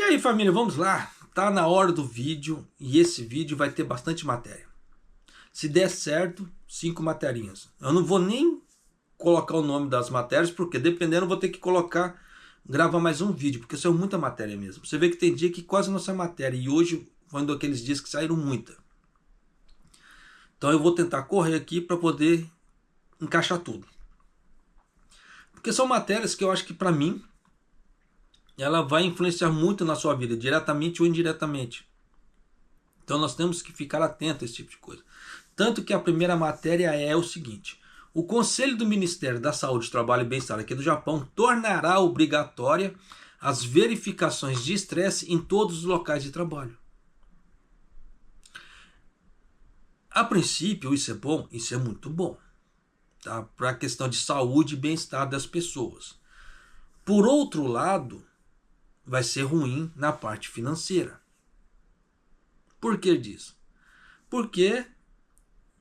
aí, família, vamos lá. Tá na hora do vídeo e esse vídeo vai ter bastante matéria. Se der certo, 5 materinhas. Eu não vou nem colocar o nome das matérias, porque dependendo eu vou ter que gravar mais um vídeo, porque saiu muita matéria mesmo. Você vê que tem dia que quase não sai matéria e hoje foi um daqueles dias que saíram muita. Então eu vou tentar correr aqui para poder encaixar tudo. Porque são matérias que eu acho que para mim ela vai influenciar muito na sua vida, diretamente ou indiretamente. Então nós temos que ficar atentos a esse tipo de coisa. Tanto que a primeira matéria é o seguinte: o Conselho do Ministério da Saúde, Trabalho e Bem-Estar aqui do Japão tornará obrigatória as verificações de estresse em todos os locais de trabalho. A princípio isso é bom, isso é muito bom, tá? Para a questão de saúde e bem-estar das pessoas. Por outro lado, vai ser ruim na parte financeira. Por que disso? Porque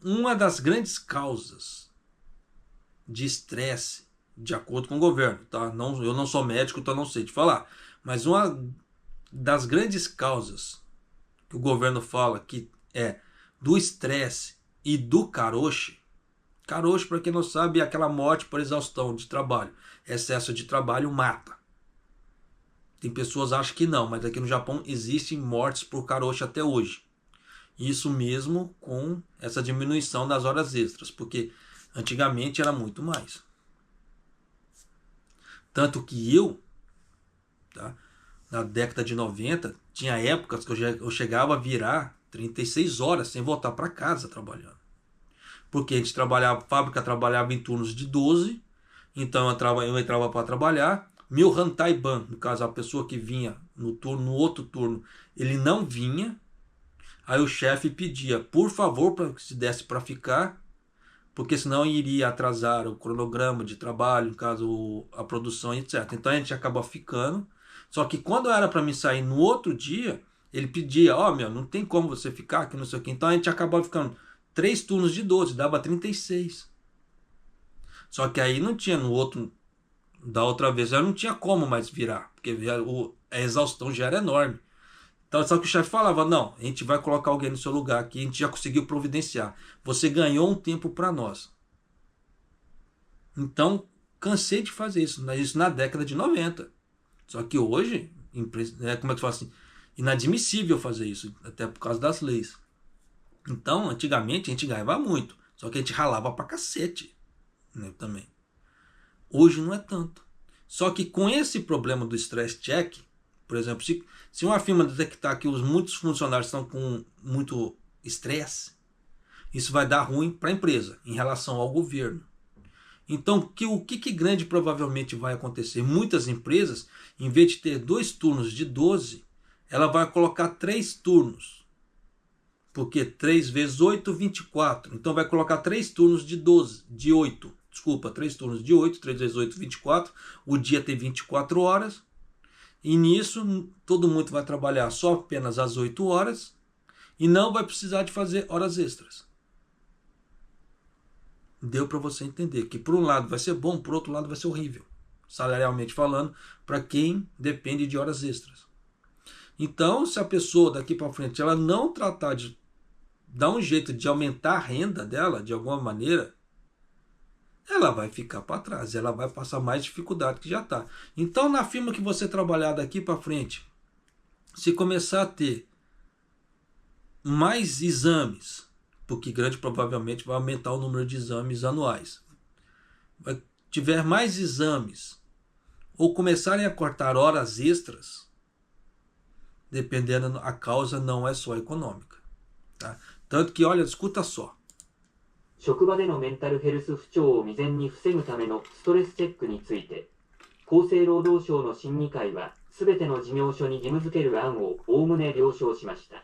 uma das grandes causas de estresse, de acordo com o governo, tá? Eu não sou médico, então não sei te falar, mas uma das grandes causas que o governo fala que é do estresse e do karoshi. Karoshi, para quem não sabe, é aquela morte por exaustão de trabalho. Excesso de trabalho mata. Tem pessoas que acham que não, mas aqui no Japão existem mortes por karoshi até hoje. Isso mesmo com essa diminuição das horas extras, porque antigamente era muito mais. Tanto que tá, na década de 90, tinha épocas que eu chegava a virar 36 horas sem voltar para casa trabalhando. Porque a gente trabalhava, a fábrica trabalhava em turnos de 12, então eu entrava para trabalhar. Meu Hantaiban, no caso a pessoa que vinha no outro turno, ele não vinha. Aí o chefe pedia, por favor, para que se desse para ficar, porque senão iria atrasar o cronograma de trabalho, no caso a produção, etc. Então a gente acaba ficando. Só que quando era para mim sair no outro dia, ele pedia, não tem como você ficar, que não sei o que. Então a gente acabava ficando 3 turnos de 12, dava 36. Só que aí não tinha no outro, da outra vez, já não tinha como mais virar, porque a exaustão já era enorme. Então, só que o chefe falava, não, a gente vai colocar alguém no seu lugar aqui, a gente já conseguiu providenciar. Você ganhou um tempo para nós. Então, cansei de fazer isso na década de 90. Só que hoje, como é que fala assim, inadmissível fazer isso, até por causa das leis. Então, antigamente a gente ganhava muito, só que a gente ralava pra cacete, né, também. Hoje não é tanto. Só que com esse problema do stress check, por exemplo, se uma firma detectar que muitos funcionários estão com muito estresse, isso vai dar ruim para a empresa em relação ao governo. Então, o que grande provavelmente vai acontecer? Muitas empresas, em vez de ter 2 turnos de 12, ela vai colocar 3 turnos. Porque 3 vezes 8, 24. Então vai colocar 3 turnos de 8. Desculpa, 3 turnos de 8, 3 vezes 8, 24. O dia tem 24 horas. E nisso, todo mundo vai trabalhar só apenas as 8 horas e não vai precisar de fazer horas extras. Deu para você entender que por um lado vai ser bom, por outro lado vai ser horrível, salarialmente falando, para quem depende de horas extras. Então, se a pessoa daqui para frente ela não tratar de dar um jeito de aumentar a renda dela de alguma maneira, ela vai ficar para trás, ela vai passar mais dificuldade que já está. Então, na firma que você trabalhar daqui para frente, se começar a ter mais exames, porque grande provavelmente vai aumentar o número de exames anuais, tiver mais exames, ou começarem a cortar horas extras, dependendo, a causa não é só econômica. Tá? Tanto que, olha, escuta só. 職場でのメンタルヘルス不調を未然に防ぐためのストレスチェックについて、厚生労働省の審議会は、すべての事業所に義務付ける案をおおむね了承しました。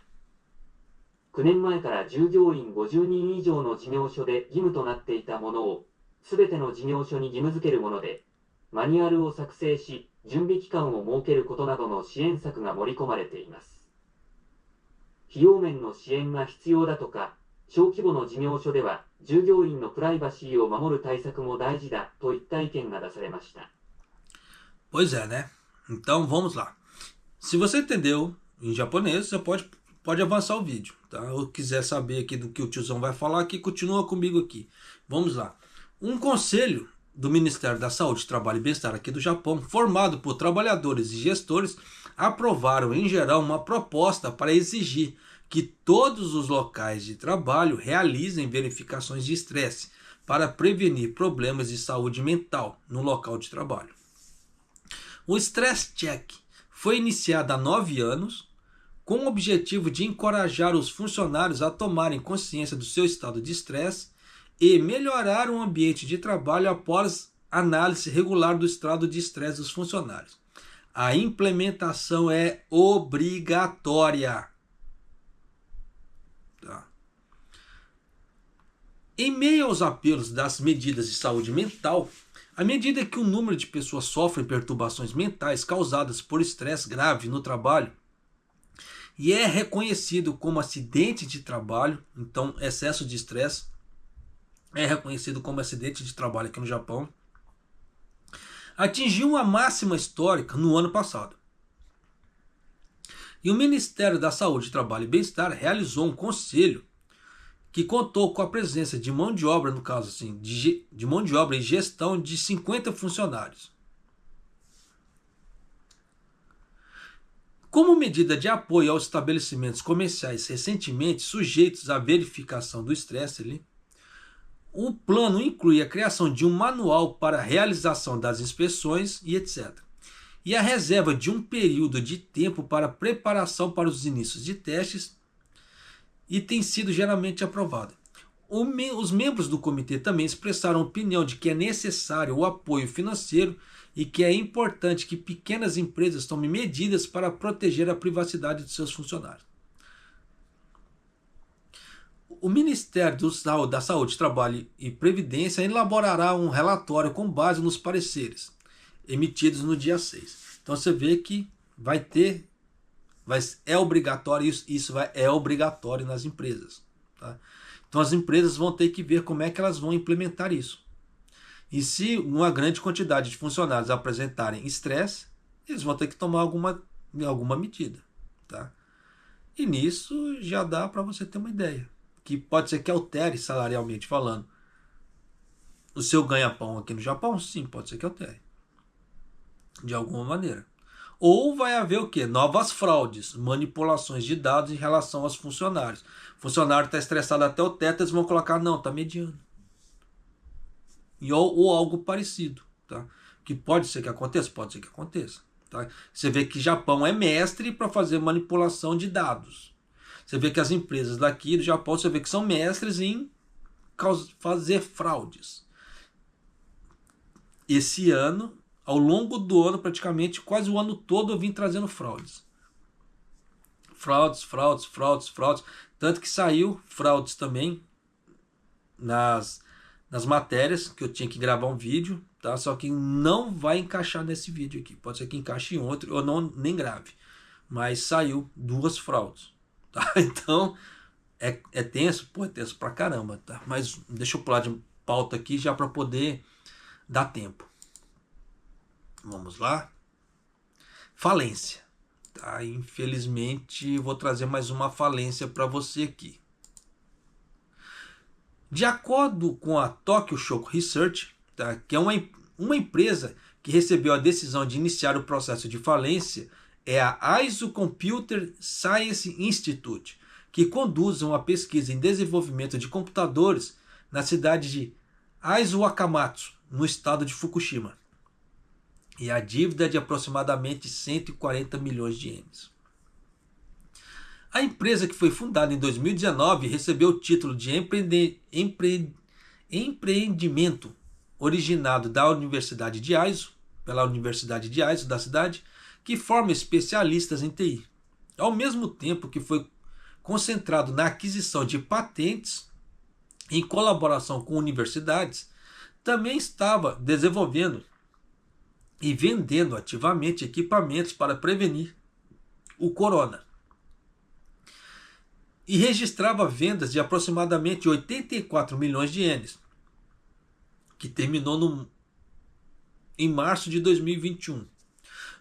9年前から従業員50人以上の事業所で義務となっていたものを、すべての事業所に義務付けるもので、マニュアルを作成し、準備期間を設けることなどの支援策が盛り込まれています。費用面の支援が必要だとか、小規模の事業所では従業員のプライバシーを守る対策も大事だといった意見が出されました。 Pois é, né? Então vamos lá. Se você entendeu em japonês, você pode avançar o vídeo, tá? Ou quiser saber aqui do que o tiozão vai falar aqui, continua comigo aqui. Vamos lá. Um conselho do Ministério da Saúde, Trabalho e Bem-Estar aqui do Japão, formado por trabalhadores e gestores, aprovaram em geral uma proposta para exigir que todos os locais de trabalho realizem verificações de estresse para prevenir problemas de saúde mental no local de trabalho. O Stress Check foi iniciado há 9 anos com o objetivo de encorajar os funcionários a tomarem consciência do seu estado de estresse e melhorar o ambiente de trabalho após análise regular do estado de estresse dos funcionários. A implementação é obrigatória. Tá. Em meio aos apelos das medidas de saúde mental, à medida que o número de pessoas sofrem perturbações mentais causadas por estresse grave no trabalho e é reconhecido como acidente de trabalho, então excesso de estresse é reconhecido como acidente de trabalho aqui no Japão, atingiu uma máxima histórica no ano passado. E o Ministério da Saúde, Trabalho e Bem-Estar realizou um conselho que contou com a presença de mão de obra, no caso assim, de mão de obra e gestão de 50 funcionários. Como medida de apoio aos estabelecimentos comerciais recentemente sujeitos à verificação do estresse ali, o plano inclui a criação de um manual para a realização das inspeções e etc. E a reserva de um período de tempo para preparação para os inícios de testes e tem sido geralmente aprovado. Os membros do comitê também expressaram a opinião de que é necessário o apoio financeiro e que é importante que pequenas empresas tomem medidas para proteger a privacidade de seus funcionários. O Ministério da Saúde, Trabalho e Previdência elaborará um relatório com base nos pareceres emitidos no dia 6. Então você vê que é obrigatório é obrigatório nas empresas. Tá? Então as empresas vão ter que ver como é que elas vão implementar isso. E se uma grande quantidade de funcionários apresentarem estresse, eles vão ter que tomar alguma medida. Tá? E nisso já dá para você ter uma ideia. Que pode ser que altere salarialmente falando. O seu ganha-pão aqui no Japão? Sim, pode ser que altere. De alguma maneira. Ou vai haver o quê? Novas fraudes, manipulações de dados em relação aos funcionários. O funcionário está estressado até o teto, eles vão colocar, não, está mediano. Ou algo parecido. Tá? Que pode ser que aconteça? Pode ser que aconteça. Tá? Você vê que Japão é mestre para fazer manipulação de dados. Você vê que as empresas daqui do Japão, você vê que são mestres em fazer fraudes. Esse ano, ao longo do ano, praticamente quase o ano todo eu vim trazendo fraudes. Fraudes. Tanto que saiu fraudes também nas matérias, que eu tinha que gravar um vídeo, tá? Só que não vai encaixar nesse vídeo aqui. Pode ser que encaixe em outro, ou não, nem grave. Mas saiu 2 fraudes. Tá? Então, é tenso? Pô, é tenso pra caramba, tá? Mas deixa eu pular de pauta aqui já para poder dar tempo. Vamos lá. Falência. Tá? Infelizmente, vou trazer mais uma falência para você aqui. De acordo com a Tokyo Shock Research, tá? Que é uma empresa que recebeu a decisão de iniciar o processo de falência, é a Aizu Computer Science Institute, que conduz uma pesquisa em desenvolvimento de computadores na cidade de Aizu Wakamatsu, no estado de Fukushima. E a dívida é de aproximadamente 140 milhões de ienes. A empresa, que foi fundada em 2019, recebeu o título de empreendimento originado da Universidade de Aizu, pela Universidade de Aizu da cidade, que forma especialistas em TI. Ao mesmo tempo que foi concentrado na aquisição de patentes em colaboração com universidades, também estava desenvolvendo e vendendo ativamente equipamentos para prevenir o corona. E registrava vendas de aproximadamente 84 milhões de ienes, que terminou em março de 2021.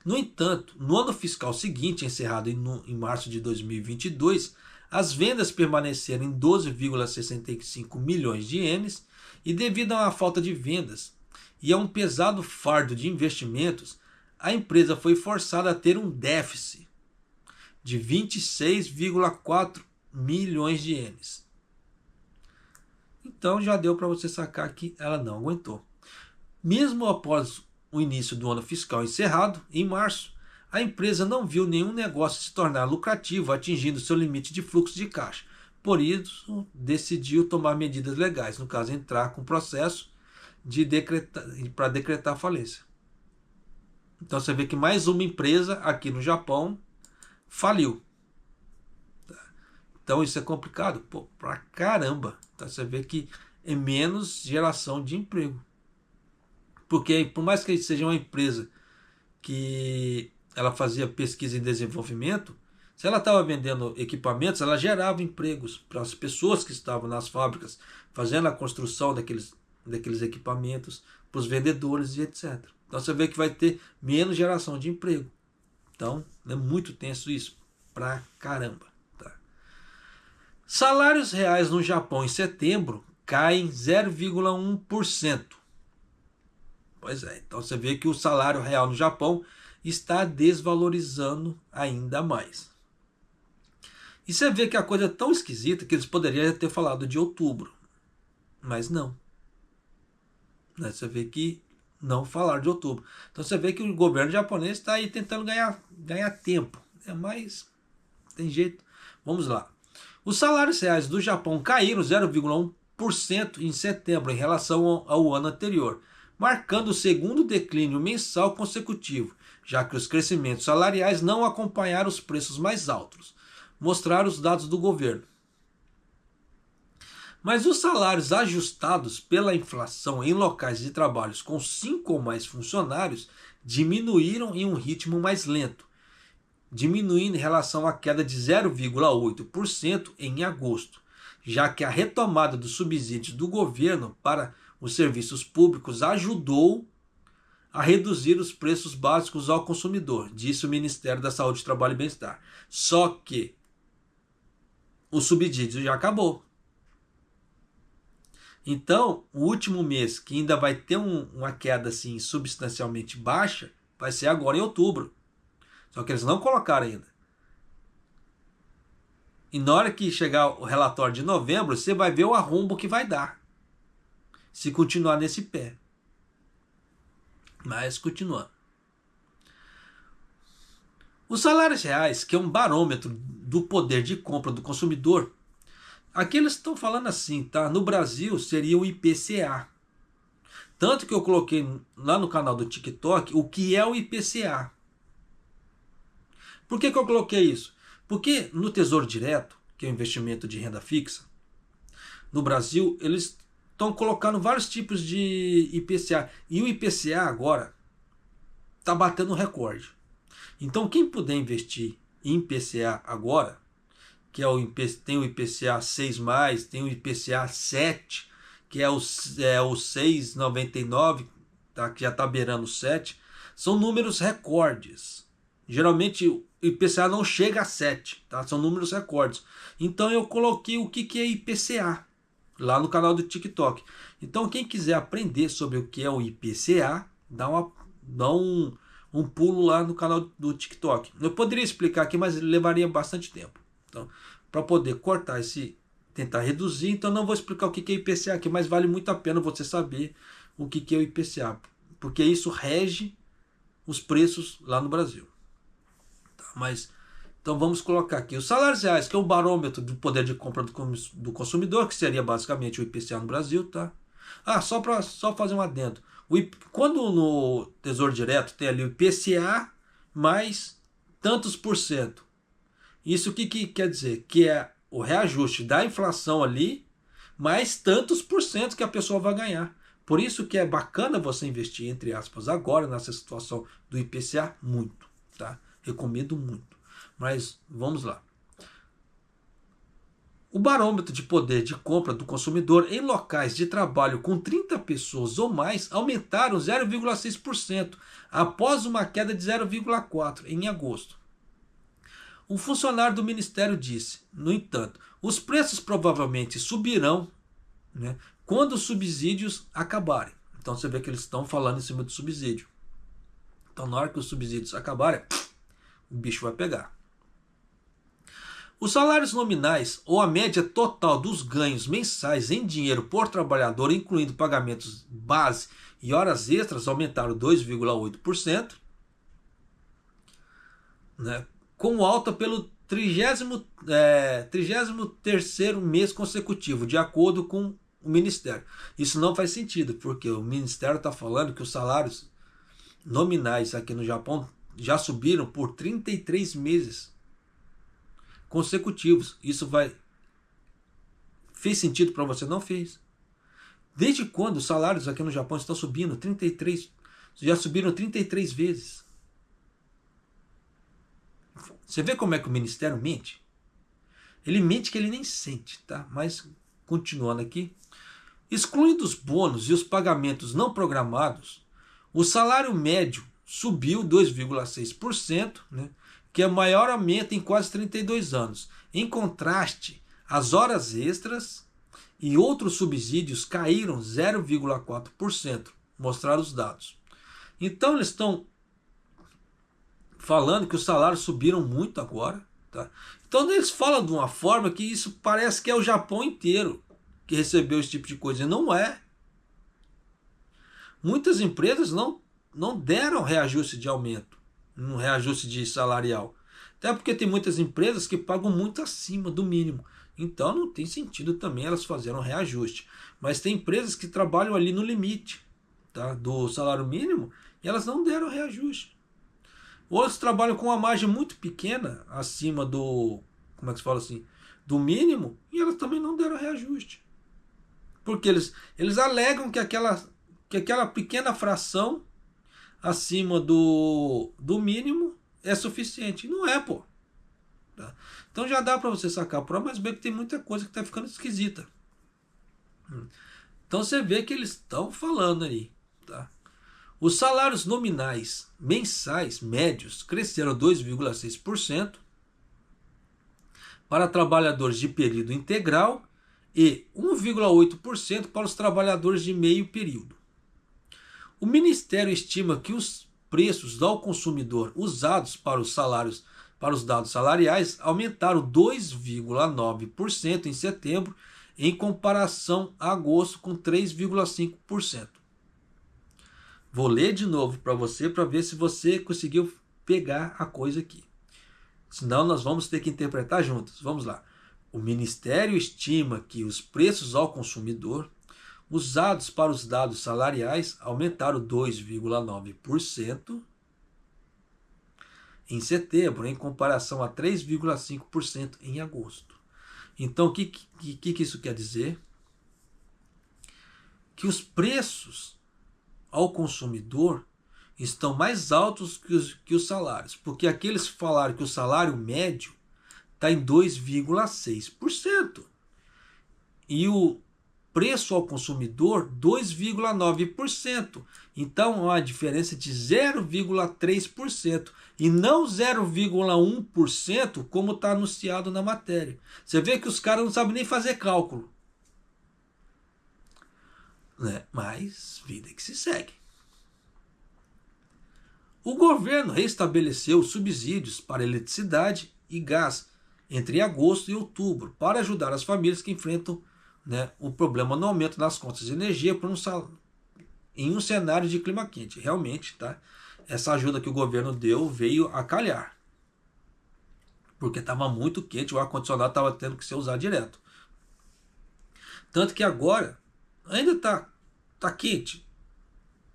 No entanto, no ano fiscal seguinte, encerrado em março de 2022, as vendas permaneceram em 12,65 milhões de ienes e devido a uma falta de vendas e a um pesado fardo de investimentos, a empresa foi forçada a ter um déficit de 26,4 milhões de ienes. Então já deu para você sacar que ela não aguentou. Mesmo após o início do ano fiscal encerrado, em março, a empresa não viu nenhum negócio se tornar lucrativo, atingindo seu limite de fluxo de caixa. Por isso, decidiu tomar medidas legais, no caso, entrar com processo para decretar falência. Então você vê que mais uma empresa aqui no Japão faliu. Então isso é complicado, pô, pra caramba. Então você vê que é menos geração de emprego. Porque por mais que seja uma empresa que ela fazia pesquisa e desenvolvimento, se ela estava vendendo equipamentos, ela gerava empregos para as pessoas que estavam nas fábricas, fazendo a construção daqueles equipamentos, para os vendedores e etc. Então você vê que vai ter menos geração de emprego. Então é muito tenso isso, pra caramba. Tá? Salários reais no Japão em setembro caem 0,1%. Pois é, então você vê que o salário real no Japão está desvalorizando ainda mais. E você vê que a coisa é tão esquisita que eles poderiam ter falado de outubro, mas não. Você vê que não falaram de outubro. Então você vê que o governo japonês está aí tentando ganhar tempo. Mas tem jeito. Vamos lá. Os salários reais do Japão caíram 0,1% em setembro em relação ao ano anterior, marcando o segundo declínio mensal consecutivo, já que os crescimentos salariais não acompanharam os preços mais altos, mostraram os dados do governo. Mas os salários ajustados pela inflação em locais de trabalho com 5 ou mais funcionários diminuíram em um ritmo mais lento, diminuindo em relação à queda de 0,8% em agosto, já que a retomada dos subsídios do governo para os serviços públicos ajudou a reduzir os preços básicos ao consumidor, disse o Ministério da Saúde, Trabalho e Bem-Estar. Só que o subsídio já acabou. Então, o último mês, que ainda vai ter uma queda assim, substancialmente baixa, vai ser agora em outubro. Só que eles não colocaram ainda. E na hora que chegar o relatório de novembro, você vai ver o arrombo que vai dar. Se continuar nesse pé. Mas continuando. Os salários reais, que é um barômetro do poder de compra do consumidor, aqui eles estão falando assim, tá? No Brasil seria o IPCA. Tanto que eu coloquei lá no canal do TikTok o que é o IPCA. Por que eu coloquei isso? Porque no Tesouro Direto, que é o investimento de renda fixa, no Brasil eles estão colocando vários tipos de IPCA. E o IPCA agora está batendo recorde. Então quem puder investir em IPCA agora, que é tem o IPCA 6+, tem o IPCA 7, que é o 6,99, tá? Que já está beirando o 7, são números recordes. Geralmente o IPCA não chega a 7, tá? São números recordes. Então eu coloquei o que é IPCA lá no canal do TikTok. Então quem quiser aprender sobre o que é o IPCA, dá um pulo lá no canal do TikTok. Eu poderia explicar aqui, mas levaria bastante tempo. Então, para poder cortar tentar reduzir, então não vou explicar o que é IPCA aqui, mas vale muito a pena você saber o que é o IPCA, porque isso rege os preços lá no Brasil. Tá, mas então vamos colocar aqui os salários reais, que é o barômetro do poder de compra do consumidor, que seria basicamente o IPCA no Brasil, tá? Só fazer um adendo. Quando no Tesouro Direto tem ali o IPCA mais tantos por cento, isso o que quer dizer? Que é o reajuste da inflação ali, mais tantos por cento que a pessoa vai ganhar. Por isso que é bacana você investir, entre aspas, agora nessa situação do IPCA, muito, tá? Recomendo muito. Mas vamos lá. O barômetro de poder de compra do consumidor em locais de trabalho com 30 pessoas ou mais aumentaram 0,6% após uma queda de 0,4% em agosto. Um funcionário do Ministério disse, no entanto, os preços provavelmente subirão, né, quando os subsídios acabarem. Então você vê que eles estão falando em cima do subsídio. Então na hora que os subsídios acabarem, o bicho vai pegar. Os salários nominais, ou a média total dos ganhos mensais em dinheiro por trabalhador, incluindo pagamentos base e horas extras, aumentaram 2,8%, né, com alta pelo 33º mês consecutivo, de acordo com o Ministério. Isso não faz sentido, porque o Ministério está falando que os salários nominais aqui no Japão já subiram por 33 meses consecutivos. Isso fez sentido para você? Não fez. Desde quando os salários aqui no Japão estão subindo? 33, já subiram 33 vezes. Você vê como é que o Ministério mente? Ele mente que ele nem sente, tá? Mas, continuando aqui. Excluindo os bônus e os pagamentos não programados, o salário médio subiu 2,6%, né? Que é o maior aumento em quase 32 anos. Em contraste, as horas extras e outros subsídios caíram 0,4%, mostraram os dados. Então eles estão falando que os salários subiram muito agora. Tá? Então eles falam de uma forma que isso parece que é o Japão inteiro que recebeu esse tipo de coisa. E não é. Muitas empresas não deram reajuste de aumento, um reajuste de salarial. Até porque tem muitas empresas que pagam muito acima do mínimo. Então não tem sentido também elas fazerem um reajuste. Mas tem empresas que trabalham ali no limite, tá, do salário mínimo e elas não deram reajuste. Outros trabalham com uma margem muito pequena acima do, como é que se fala assim, do mínimo, e elas também não deram reajuste. Porque eles alegam que aquela pequena fração acima do mínimo é suficiente. Não é, pô. Tá? Então já dá para você sacar por aí, mas bem que tem muita coisa que está ficando esquisita. Então você vê que eles estão falando aí. Tá? Os salários nominais mensais médios cresceram 2,6% para trabalhadores de período integral e 1,8% para os trabalhadores de meio período. O Ministério estima que os preços ao consumidor usados para os dados salariais aumentaram 2,9% em setembro, em comparação a agosto, com 3,5%. Vou ler de novo para você para ver se você conseguiu pegar a coisa aqui. Senão nós vamos ter que interpretar juntos. Vamos lá. O Ministério estima que os preços ao consumidor usados para os dados salariais aumentaram 2,9% em setembro, em comparação a 3,5% em agosto. Então, o que isso quer dizer? Que os preços ao consumidor estão mais altos que os salários, porque aqui eles falaram que o salário médio está em 2,6% e o preço ao consumidor 2,9%. Então há uma diferença de 0,3% e não 0,1% como está anunciado na matéria. Você vê que os caras não sabem nem fazer cálculo. Né? Mas vida que se segue. O governo restabeleceu subsídios para eletricidade e gás entre agosto e outubro para ajudar as famílias que enfrentam, né, o problema no aumento das contas de energia em um cenário de clima quente. Realmente, tá? Essa ajuda que o governo deu veio a calhar. Porque estava muito quente, o ar-condicionado estava tendo que ser usado direto. Tanto que agora ainda tá quente.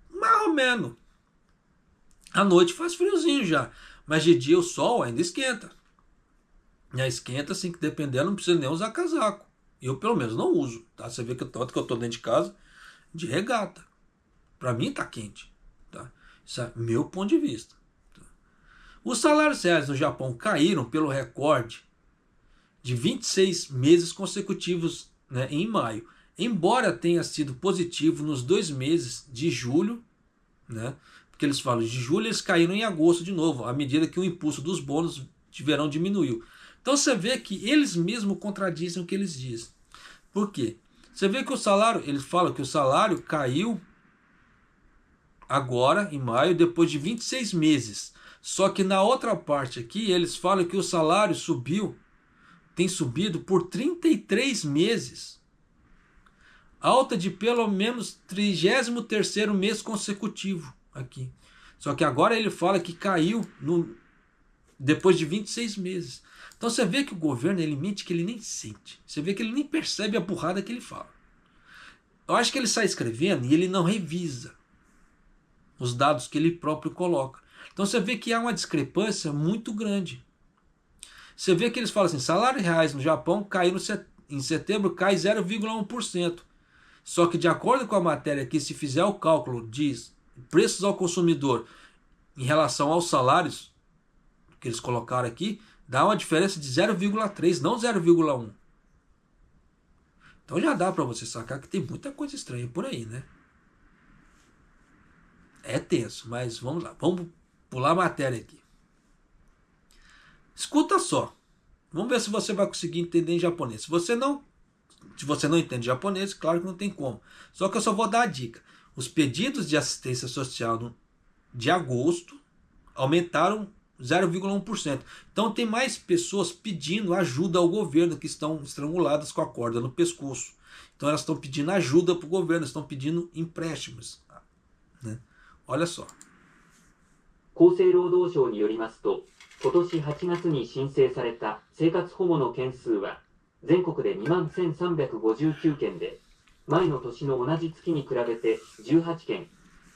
Mais ou menos. À noite faz friozinho já. Mas de dia o sol ainda esquenta. E esquenta assim que dependendo não precisa nem usar casaco. Eu pelo menos não uso. Tá? Você vê que tanto que eu estou dentro de casa de regata. Para mim tá quente. Tá? Isso é meu ponto de vista. Tá? Os salários reais no Japão caíram pelo recorde de 26 meses consecutivos, né, em maio. Embora tenha sido positivo nos 2 meses de julho, né, porque eles falam de julho, eles caíram em agosto de novo, à medida que o impulso dos bônus de verão diminuiu. Então você vê que eles mesmos contradizem o que eles dizem. Por quê? Você vê que o salário, eles falam que o salário caiu agora, em maio, depois de 26 meses. Só que na outra parte aqui, eles falam que o salário tem subido por 33 meses. Alta de pelo menos 33º mês consecutivo aqui. Só que agora ele fala que caiu depois de 26 meses. Então você vê que o governo, ele mente que ele nem sente. Você vê que ele nem percebe a burrada que ele fala. Eu acho que ele sai escrevendo e ele não revisa os dados que ele próprio coloca. Então você vê que há uma discrepância muito grande. Você vê que eles falam assim, salários reais no Japão em setembro cai 0,1%. Só que de acordo com a matéria aqui, se fizer o cálculo de preços ao consumidor em relação aos salários que eles colocaram aqui, dá uma diferença de 0,3, não 0,1. Então já dá para você sacar que tem muita coisa estranha por aí, né? É tenso, mas vamos lá. Vamos pular a matéria aqui. Escuta só. Vamos ver se você vai conseguir entender em japonês. Se você não entende japonês, claro que não tem como. Só que eu só vou dar a dica. Os pedidos de assistência social de agosto aumentaram 0,1%. Então tem mais pessoas pedindo ajuda ao governo que estão estranguladas com a corda no pescoço. Então elas estão pedindo ajuda para o governo, estão pedindo empréstimos, né? Olha só. 厚生労働省によりますと、今年8月に申請された生活保護の件数は全国で21,359件で、前の年の同じ月に比べて18件、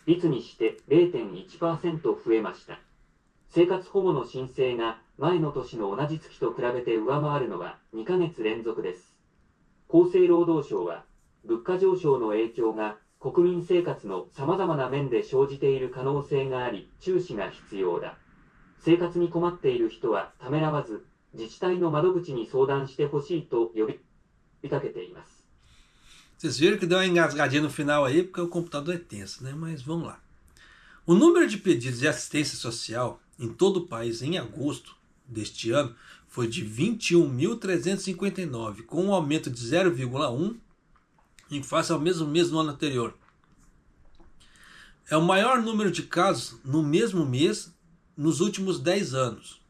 率にして 0.1% 増えました。生活保護の申請が前の年の同じ月と比べて上回るのは2ヶ月連続です。厚生労働省は、物価上昇の影響が国民生活のさまざまな面で生じている可能性があり、注視が必要だ。生活に困っている人はためらわず、自治体の窓口に相談してほしいと呼びかけています。 Vocês viram que deu uma engasgadinha no final aí, porque o computador é tenso, né? Mas vamos lá. O número de pedidos de assistência social em todo o país em agosto deste ano foi de 21.359, com um aumento de 0,1 em face ao mesmo mês do ano anterior. É o maior número de casos no mesmo mês nos últimos 10 anos.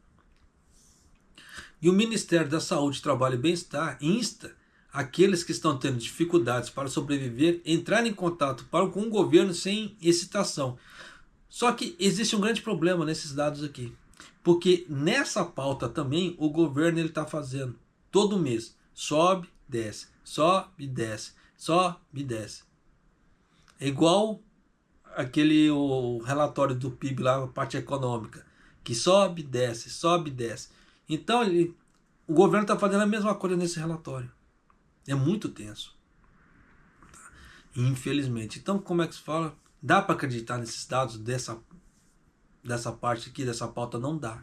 E o Ministério da Saúde, Trabalho e Bem-Estar insta aqueles que estão tendo dificuldades para sobreviver a entrar em contato com o governo sem excitação. Só que existe um grande problema nesses dados aqui. Porque nessa pauta também o governo está fazendo todo mês. Sobe, desce, sobe, desce, sobe, desce. É igual o relatório do PIB lá, a parte econômica. Que sobe, desce, sobe, desce. Então o governo está fazendo a mesma coisa nesse relatório. É muito tenso. Infelizmente. Então como é que se fala? Dá para acreditar nesses dados dessa parte aqui, dessa pauta? Não dá.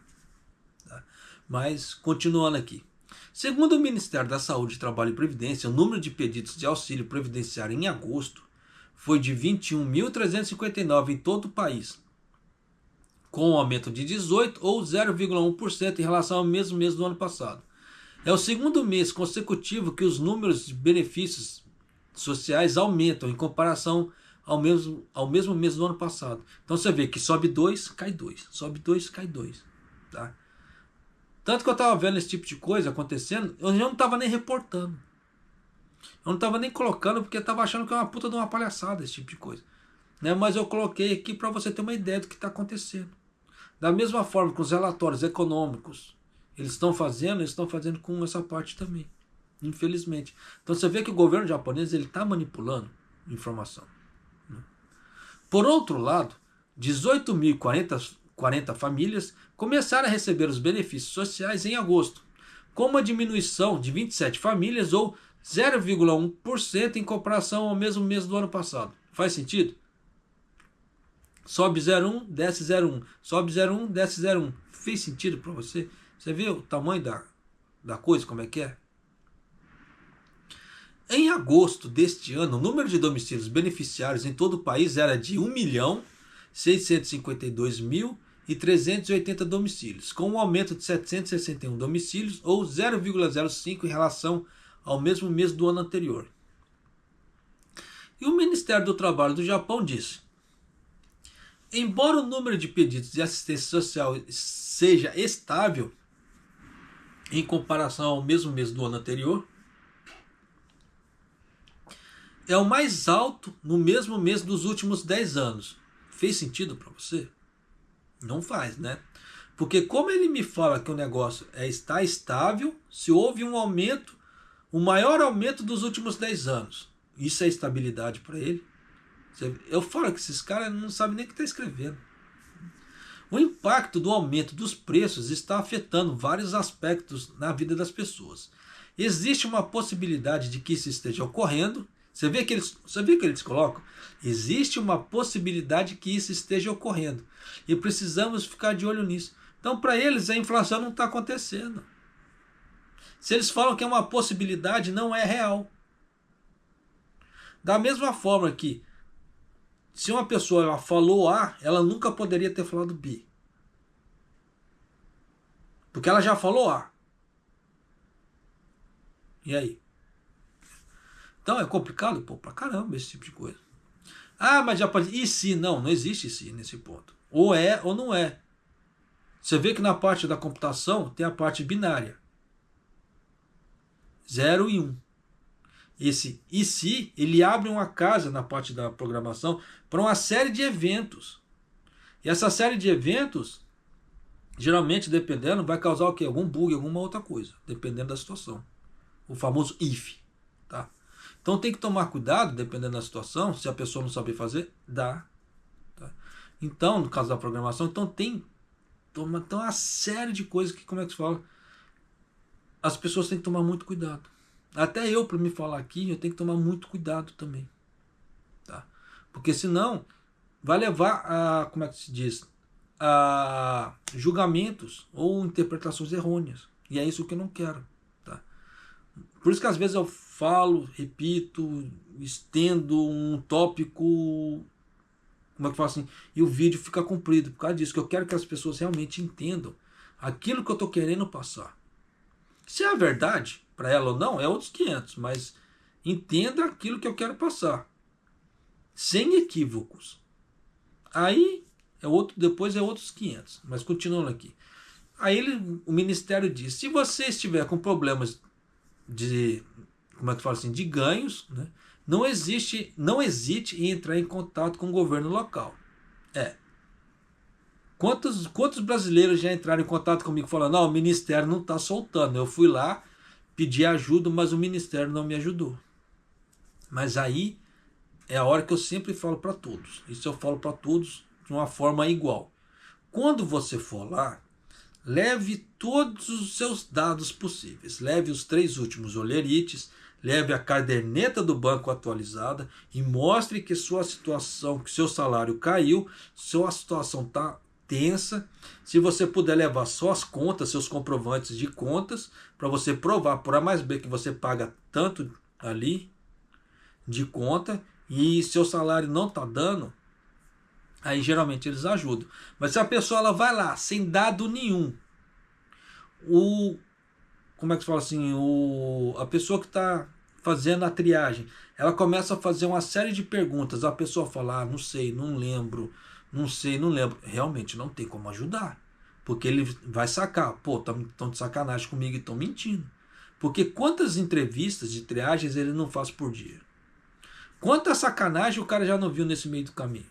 Tá? Mas continuando aqui. Segundo o Ministério da Saúde, Trabalho e Previdência, o número de pedidos de auxílio previdenciário em agosto foi de 21.359 em todo o país, com um aumento de 18% ou 0,1% em relação ao mesmo mês do ano passado. É o segundo mês consecutivo que os números de benefícios sociais aumentam em comparação ao mesmo mês do ano passado. Então você vê que sobe 2, cai 2, sobe 2, cai 2. Tá? Tanto que eu estava vendo esse tipo de coisa acontecendo, eu não estava nem reportando. Eu não estava nem colocando, porque eu estava achando que é uma puta de uma palhaçada esse tipo de coisa. Né? Mas eu coloquei aqui para você ter uma ideia do que está acontecendo. Da mesma forma que os relatórios econômicos eles estão fazendo com essa parte também. Infelizmente. Então você vê que o governo japonês está manipulando informação. Né? Por outro lado, 18.040 famílias começaram a receber os benefícios sociais em agosto, com uma diminuição de 27 famílias ou 0,1% em comparação ao mesmo mês do ano passado. Faz sentido? Sobe 0,1, desce 0,1. Sobe 0,1, desce 0,1. Fez sentido para você? Você vê o tamanho da coisa, como é que é? Em agosto deste ano, o número de domicílios beneficiários em todo o país era de 1.652.380 domicílios, com um aumento de 761 domicílios, ou 0,05 em relação ao mesmo mês do ano anterior. E o Ministério do Trabalho do Japão disse: embora o número de pedidos de assistência social seja estável em comparação ao mesmo mês do ano anterior, é o mais alto no mesmo mês dos últimos 10 anos. Fez sentido para você? Não faz, né? Porque como ele me fala que o negócio está estável, se houve um aumento, o maior aumento dos últimos 10 anos, isso é estabilidade para ele? Eu falo que esses caras não sabem nem o que está escrevendo. O impacto do aumento dos preços está afetando vários aspectos na vida das pessoas. Existe uma possibilidade de que isso esteja ocorrendo. Você vê que eles colocam? Existe uma possibilidade que isso esteja ocorrendo. E precisamos ficar de olho nisso. Então, para eles, a inflação não está acontecendo. Se eles falam que é uma possibilidade, não é real. Da mesma forma que, se uma pessoa ela falou A, ela nunca poderia ter falado B. Porque ela já falou A. E aí? Então é complicado, pô, pra caramba esse tipo de coisa. Ah, mas já pode. E se? Não, não existe e se nesse ponto. Ou é ou não é. Você vê que na parte da computação tem a parte binária. 0 e 1. Esse e se, ele abre uma casa na parte da programação para uma série de eventos. E essa série de eventos, geralmente, dependendo, vai causar o quê? Algum bug, alguma outra coisa, dependendo da situação. O famoso if. Tá? Então tem que tomar cuidado, dependendo da situação, se a pessoa não saber fazer, dá. Tá? Então, no caso da programação, então tem uma série de coisas que, como é que se fala? As pessoas têm que tomar muito cuidado. Até eu, para me falar aqui, eu tenho que tomar muito cuidado também. Tá? Porque senão vai levar a, como é que se diz? A julgamentos ou interpretações errôneas. E é isso que eu não quero. Tá? Por isso que às vezes eu falo, repito, estendo um tópico, como é que eu falo assim, e o vídeo fica comprido por causa disso, que eu quero que as pessoas realmente entendam aquilo que eu estou querendo passar. Se é a verdade para ela ou não, é outros 500, mas entenda aquilo que eu quero passar, sem equívocos. Aí depois é outros 500, mas continuando aqui. Aí o Ministério diz: se você estiver com problemas de, como é que fala assim, de ganhos, né, não hesite em entrar em contato com o governo local. Quantos brasileiros já entraram em contato comigo falando: não, o Ministério não está soltando, eu fui lá, pedi ajuda, mas o Ministério não me ajudou. Mas aí é a hora que eu sempre falo para todos, isso eu falo para todos de uma forma igual. Quando você for lá, leve todos os seus dados possíveis, leve os 3 últimos olerites, leve a caderneta do banco atualizada e mostre que sua situação, que seu salário caiu, sua situação está tensa. Se você puder levar só as contas, seus comprovantes de contas, para você provar por A mais B que você paga tanto ali de conta e seu salário não está dando, aí geralmente eles ajudam. Mas se a pessoa ela vai lá sem dado nenhum, como é que se fala assim, a pessoa que está fazendo a triagem, ela começa a fazer uma série de perguntas, a pessoa fala: não sei, não lembro, não sei, não lembro. Realmente não tem como ajudar. Porque ele vai sacar: pô, estão de sacanagem comigo e estão mentindo. Porque quantas entrevistas de triagens ele não faz por dia? Quanta sacanagem o cara já não viu nesse meio do caminho?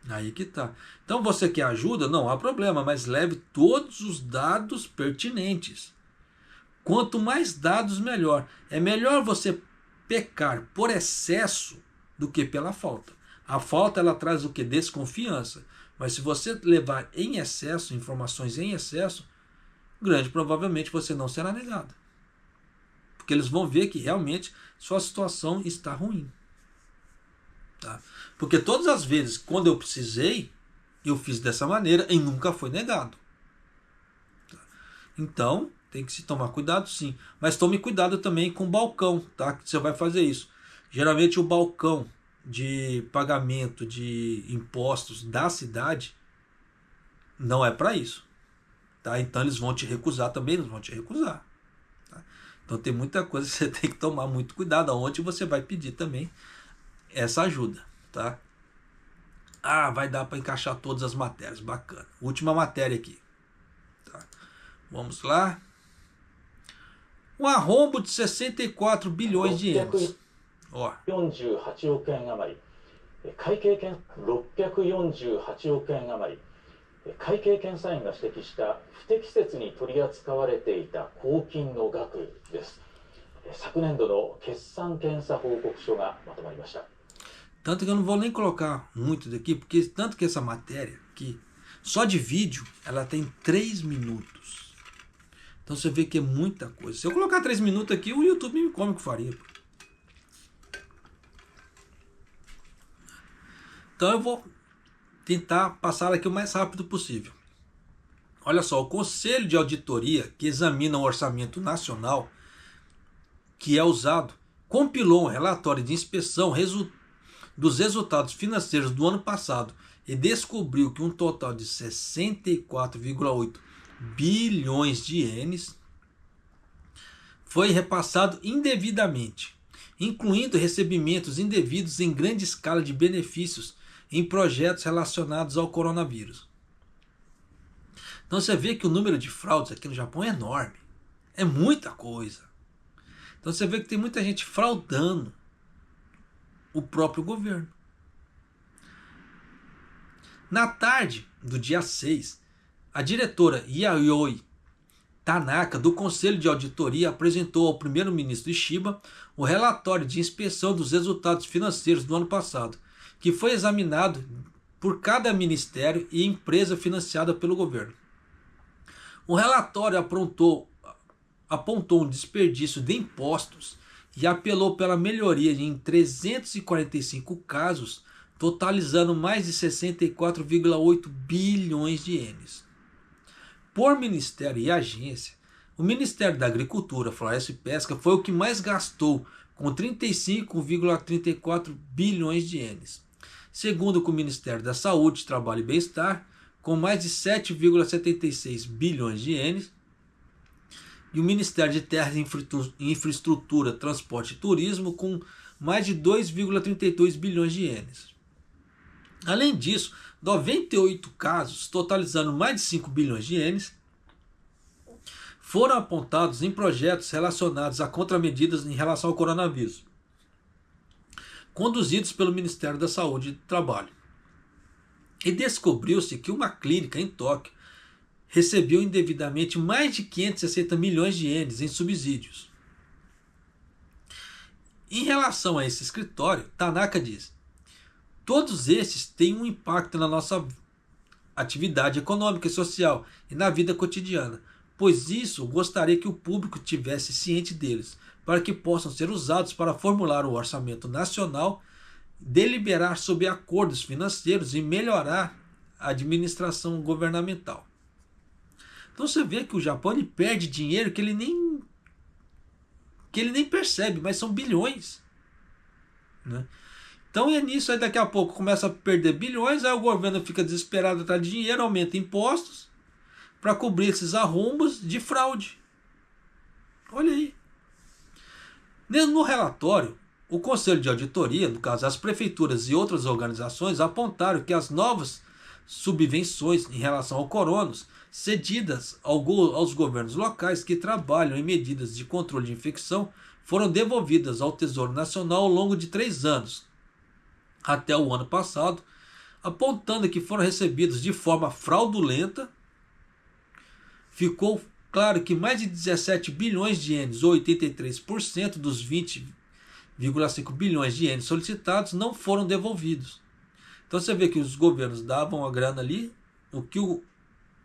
Aí que tá. Então você quer ajuda? Não há problema, mas leve todos os dados pertinentes. Quanto mais dados, melhor. É melhor você pecar por excesso do que pela falta. A falta ela traz o que? Desconfiança. Mas se você levar em excesso, informações em excesso, grande provavelmente você não será negado. Porque eles vão ver que realmente sua situação está ruim. Tá? Porque todas as vezes quando eu precisei, eu fiz dessa maneira e nunca foi negado. Tá? Então, tem que se tomar cuidado sim. Mas tome cuidado também com o balcão, tá? Que você vai fazer isso. Geralmente o balcão de pagamento de impostos da cidade não é para isso, tá? Então eles vão te recusar também, eles vão te recusar. Tá? Então tem muita coisa que você tem que tomar muito cuidado aonde você vai pedir também essa ajuda, tá? Ah, vai dar para encaixar todas as matérias, bacana. Última matéria aqui. Tá? Vamos lá. Um arrombo de 64 bilhões de ienes. Ó. 48億円余り、会計検648億円余り、会計検査院が指摘した不適切に取り扱われていた公金の額です。昨年度の決算検査報告書がまとまりました。 Tanto que eu não vou nem colocar muito daqui, porque tanto que essa matéria aqui, só de vídeo, ela tem 3 minutos. Então você vê que é muita coisa. Se eu colocar 3 minutos aqui, o YouTube me come com farinha. Então eu vou tentar passar aqui o mais rápido possível. Olha só, o Conselho de Auditoria, que examina o orçamento nacional, que é usado, compilou um relatório de inspeção dos resultados financeiros do ano passado e descobriu que um total de 64,8 bilhões de ienes foi repassado indevidamente, incluindo recebimentos indevidos em grande escala de benefícios em projetos relacionados ao coronavírus. Então você vê que o número de fraudes aqui no Japão é enorme. É muita coisa. Então você vê que tem muita gente fraudando o próprio governo. Na tarde do dia 6, a diretora Yayoi Tanaka, do Conselho de Auditoria, apresentou ao primeiro-ministro Ishiba o relatório de inspeção dos resultados financeiros do ano passado, que foi examinado por cada ministério e empresa financiada pelo governo. O relatório apontou um desperdício de impostos e apelou pela melhoria em 345 casos, totalizando mais de 64,8 bilhões de ienes. Por ministério e agência, o Ministério da Agricultura, Floresta e Pesca foi o que mais gastou, com 35,34 bilhões de ienes. Segundo com o Ministério da Saúde, Trabalho e Bem-Estar, com mais de 7,76 bilhões de ienes, e o Ministério de Terras e Infraestrutura, Transporte e Turismo, com mais de 2,32 bilhões de ienes. Além disso, 98 casos, totalizando mais de 5 bilhões de ienes, foram apontados em projetos relacionados a contramedidas em relação ao coronavírus, conduzidos pelo Ministério da Saúde e do Trabalho. E descobriu-se que uma clínica em Tóquio recebeu indevidamente mais de 560 milhões de ienes em subsídios. Em relação a esse escritório, Tanaka diz: todos estes têm um impacto na nossa atividade econômica e social e na vida cotidiana, pois isso gostaria que o público tivesse ciente deles, para que possam ser usados para formular o orçamento nacional, deliberar sobre acordos financeiros e melhorar a administração governamental. Então você vê que o Japão ele perde dinheiro que ele nem percebe, mas são bilhões, né? Então é nisso, aí daqui a pouco começa a perder bilhões, aí o governo fica desesperado atrás de dinheiro, aumenta impostos para cobrir esses arrombos de fraude. Olha aí. No relatório, o Conselho de Auditoria, no caso as prefeituras e outras organizações, apontaram que as novas subvenções em relação ao coronas cedidas aos governos locais que trabalham em medidas de controle de infecção foram devolvidas ao Tesouro Nacional ao longo de 3 anos, até o ano passado, apontando que foram recebidos de forma fraudulenta. Ficou claro que mais de 17 bilhões de ienes, ou 83% dos 20,5 bilhões de ienes solicitados, não foram devolvidos. Então você vê que os governos davam a grana ali,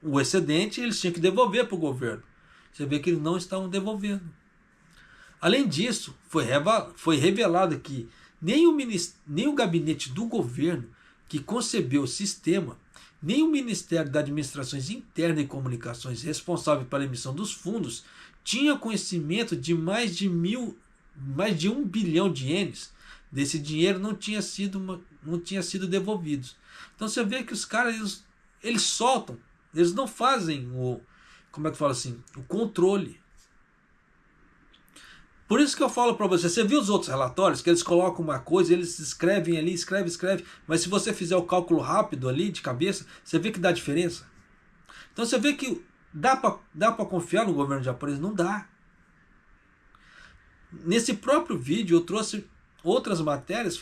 o excedente eles tinham que devolver para o governo. Você vê que eles não estavam devolvendo. Além disso, foi revelado que nem o gabinete do governo que concebeu o sistema nem o Ministério da Administrações Internas e Comunicações, responsável pela emissão dos fundos, tinha conhecimento de mais de 1 bilhão de ienes desse dinheiro não tinha sido devolvido. Então você vê que os caras eles soltam, eles não fazem o, como é que fala assim, o controle. Por isso que eu falo para você viu os outros relatórios que eles colocam uma coisa, eles escrevem ali, escreve, mas se você fizer o cálculo rápido ali de cabeça, você vê que dá diferença. Então você vê que dá para confiar no governo japonês? Não dá. Nesse próprio vídeo eu trouxe outras matérias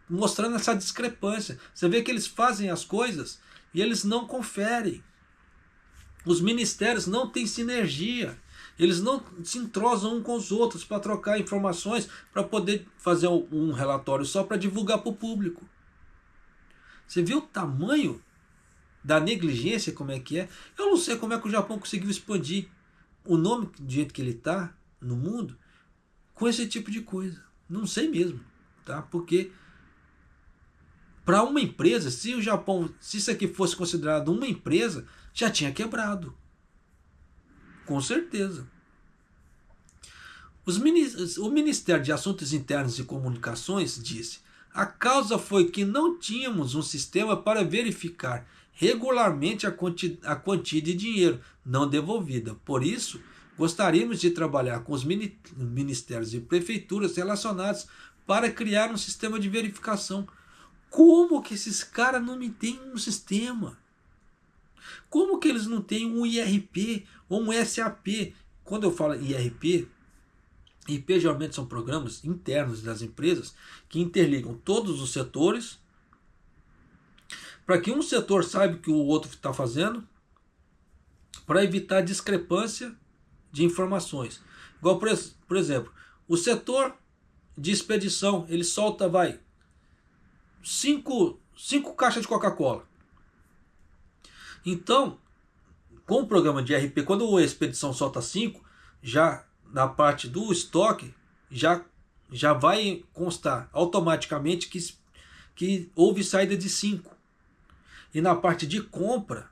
mostrando essa discrepância. Você vê que eles fazem as coisas e eles não conferem. Os ministérios não têm sinergia. Eles não se entrosam uns com os outros para trocar informações, para poder fazer um relatório só para divulgar para o público. Você viu o tamanho da negligência, como é que é? Eu não sei como é que o Japão conseguiu expandir o nome do jeito que ele está no mundo com esse tipo de coisa. Não sei mesmo, tá? Porque para uma empresa, se o Japão, se isso aqui fosse considerado uma empresa, já tinha quebrado. Com certeza. O Ministério de Assuntos Internos e Comunicações disse: a causa foi que não tínhamos um sistema para verificar regularmente a quantia de dinheiro não devolvida. Por isso, gostaríamos de trabalhar com os ministérios e prefeituras relacionados para criar um sistema de verificação. Como que esses caras não me têm um sistema? Como que eles não têm um IRP ou um SAP? Quando eu falo IRP geralmente são programas internos das empresas que interligam todos os setores para que um setor saiba o que o outro está fazendo, para evitar discrepância de informações. Igual, por exemplo, o setor de expedição, ele solta, 5 caixas de Coca-Cola. Então, com o programa de RP, quando a expedição solta 5, já na parte do estoque, já vai constar automaticamente que houve saída de 5. E na parte de compra,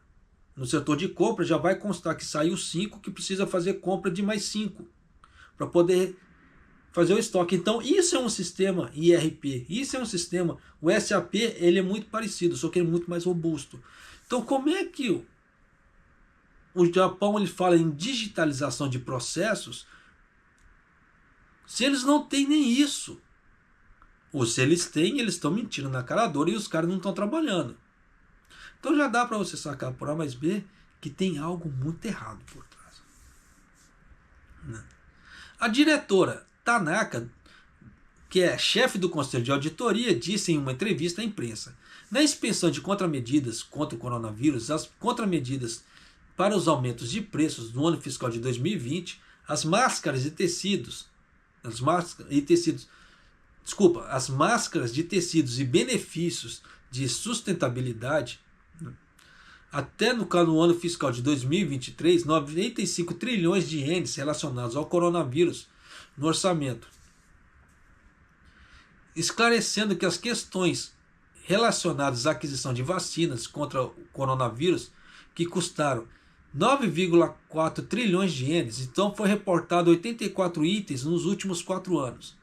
no setor de compra, já vai constar que saiu 5, que precisa fazer compra de mais 5 para poder fazer o estoque. Então isso é um sistema IRP, isso é um sistema, o SAP ele é muito parecido, só que ele é muito mais robusto. Então como é que o Japão ele fala em digitalização de processos se eles não têm nem isso? Ou se eles têm, eles estão mentindo na cara dura e os caras não estão trabalhando. Então já dá para você sacar por A mais B que tem algo muito errado por trás. A diretora Tanaka, que é chefe do Conselho de Auditoria, disse em uma entrevista à imprensa: na expensão de contramedidas contra o coronavírus, as contramedidas para os aumentos de preços no ano fiscal de 2020, as máscaras de tecidos e benefícios de sustentabilidade, até no ano fiscal de 2023, 95 trilhões de ienes relacionados ao coronavírus no orçamento, esclarecendo que as questões relacionadas à aquisição de vacinas contra o coronavírus, que custaram 9,4 trilhões de ienes, então foi reportado 84 itens nos últimos 4 anos.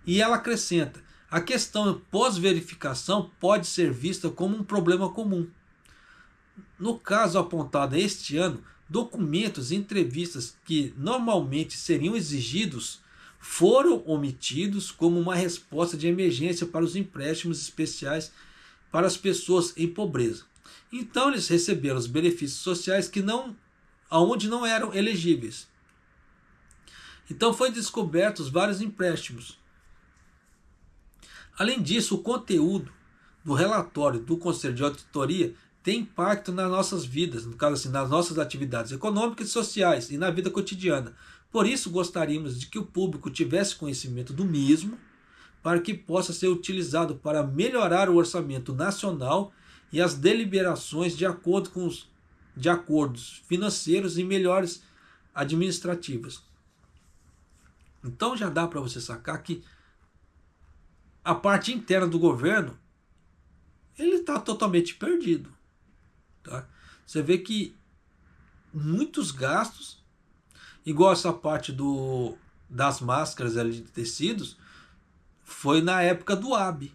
E ela acrescenta: a questão pós-verificação pode ser vista como um problema comum. No caso apontado este ano, documentos e entrevistas que normalmente seriam exigidos foram omitidos como uma resposta de emergência para os empréstimos especiais para as pessoas em pobreza. Então eles receberam os benefícios sociais aonde não eram elegíveis. Então foi descobertos vários empréstimos. Além disso, o conteúdo do relatório do Conselho de Auditoria tem impacto nas nossas vidas, no caso assim, nas nossas atividades econômicas e sociais e na vida cotidiana. Por isso gostaríamos de que o público tivesse conhecimento do mesmo, para que possa ser utilizado para melhorar o orçamento nacional e as deliberações de acordo com de acordos financeiros e melhores administrativas. Então já dá para você sacar que a parte interna do governo ele está totalmente perdido. Tá? Você vê que muitos gastos, igual essa parte das máscaras ali de tecidos, foi na época do Abe.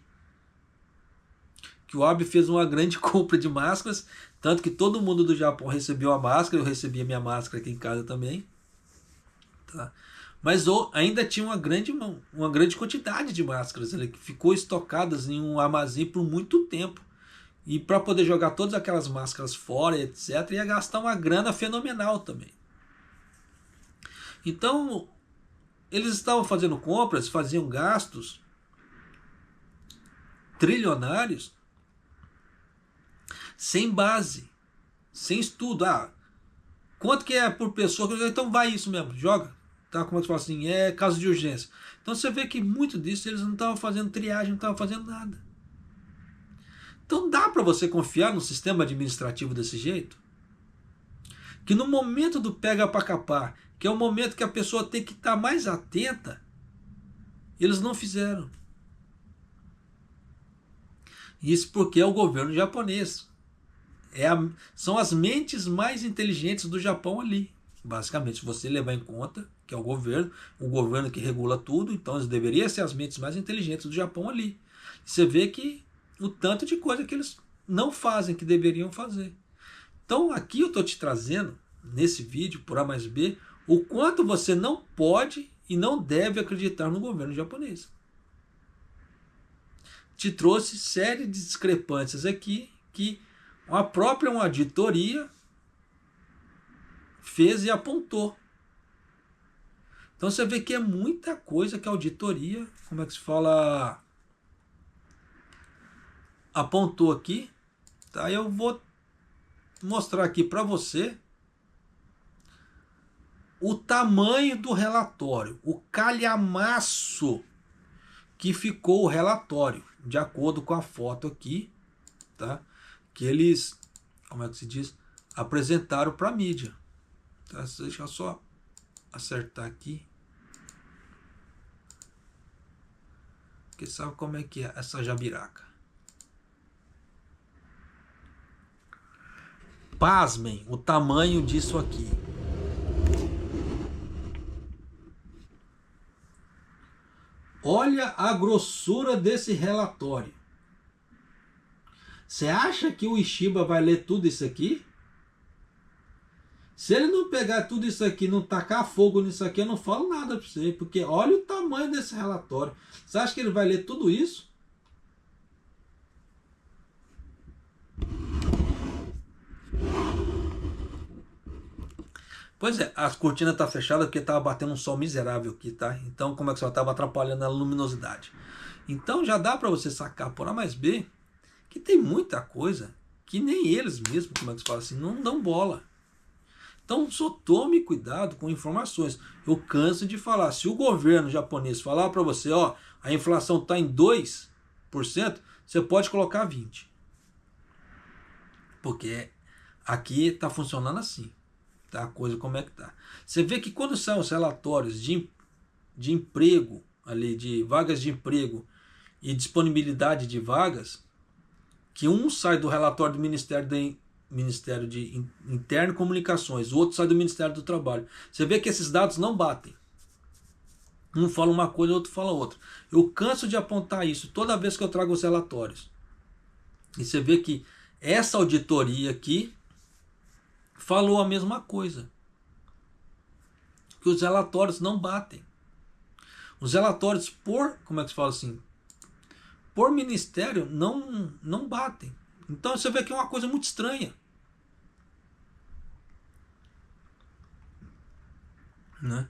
Que o Abe fez uma grande compra de máscaras, tanto que todo mundo do Japão recebeu a máscara, eu recebi a minha máscara aqui em casa também. Tá? Mas ainda tinha uma grande quantidade de máscaras ali, que ficou estocadas em um armazém por muito tempo. E para poder jogar todas aquelas máscaras fora, etc., ia gastar uma grana fenomenal também. Então, eles estavam fazendo compras, faziam gastos trilionários sem base, sem estudo. Quanto que é por pessoa? Então vai isso mesmo, joga. Tá? Como é que fala assim? É caso de urgência. Então você vê que muito disso eles não estavam fazendo triagem, não estavam fazendo nada. Então dá para você confiar no sistema administrativo desse jeito? Que no momento do pega para capar, que é o momento que a pessoa tem que estar mais atenta, eles não fizeram. Isso porque é o governo japonês. São as mentes mais inteligentes do Japão ali. Basicamente, se você levar em conta que é o governo que regula tudo, então eles deveriam ser as mentes mais inteligentes do Japão ali. Você vê que o tanto de coisa que eles não fazem, que deveriam fazer. Então aqui eu estou te trazendo, nesse vídeo, por A mais B, o quanto você não pode e não deve acreditar no governo japonês. Te trouxe série de discrepâncias aqui que a própria uma auditoria fez e apontou. Então você vê que é muita coisa que a auditoria, como é que se fala, apontou aqui. Tá? Eu vou mostrar aqui para você o tamanho do relatório, o calhamaço que ficou o relatório, de acordo com a foto aqui, tá? Que eles, como é que se diz, apresentaram para a mídia. Tá? Deixa eu só acertar aqui. Porque sabe como é que é essa jabiraca. Pasmem o tamanho disso aqui. Olha a grossura desse relatório. Você acha que o Ishiba vai ler tudo isso aqui? Se ele não pegar tudo isso aqui, não tacar fogo nisso aqui, eu não falo nada para você, porque olha o tamanho desse relatório. Você acha que ele vai ler tudo isso? Pois é, as cortinas estão fechadas porque estava batendo um sol miserável aqui, tá? Então, como é que só estava atrapalhando a luminosidade? Então, já dá para você sacar por A mais B que tem muita coisa que nem eles mesmos, como é que se fala assim, não dão bola. Então, só tome cuidado com informações. Eu canso de falar, se o governo japonês falar para você, ó, a inflação está em 2%, você pode colocar 20%. Porque aqui está funcionando assim. Tá? A coisa como é que tá. Você vê que quando saem os relatórios de emprego, ali, de vagas de emprego e disponibilidade de vagas, que um sai do relatório do Ministério de Interno e Comunicações, o outro sai do Ministério do Trabalho. Você vê que esses dados não batem. Um fala uma coisa, o outro fala outra. Eu canso de apontar isso toda vez que eu trago os relatórios. E você vê que essa auditoria aqui falou a mesma coisa. Que os relatórios não batem. Os relatórios como é que se fala assim? Por ministério não batem. Então você vê que é uma coisa muito estranha. Né?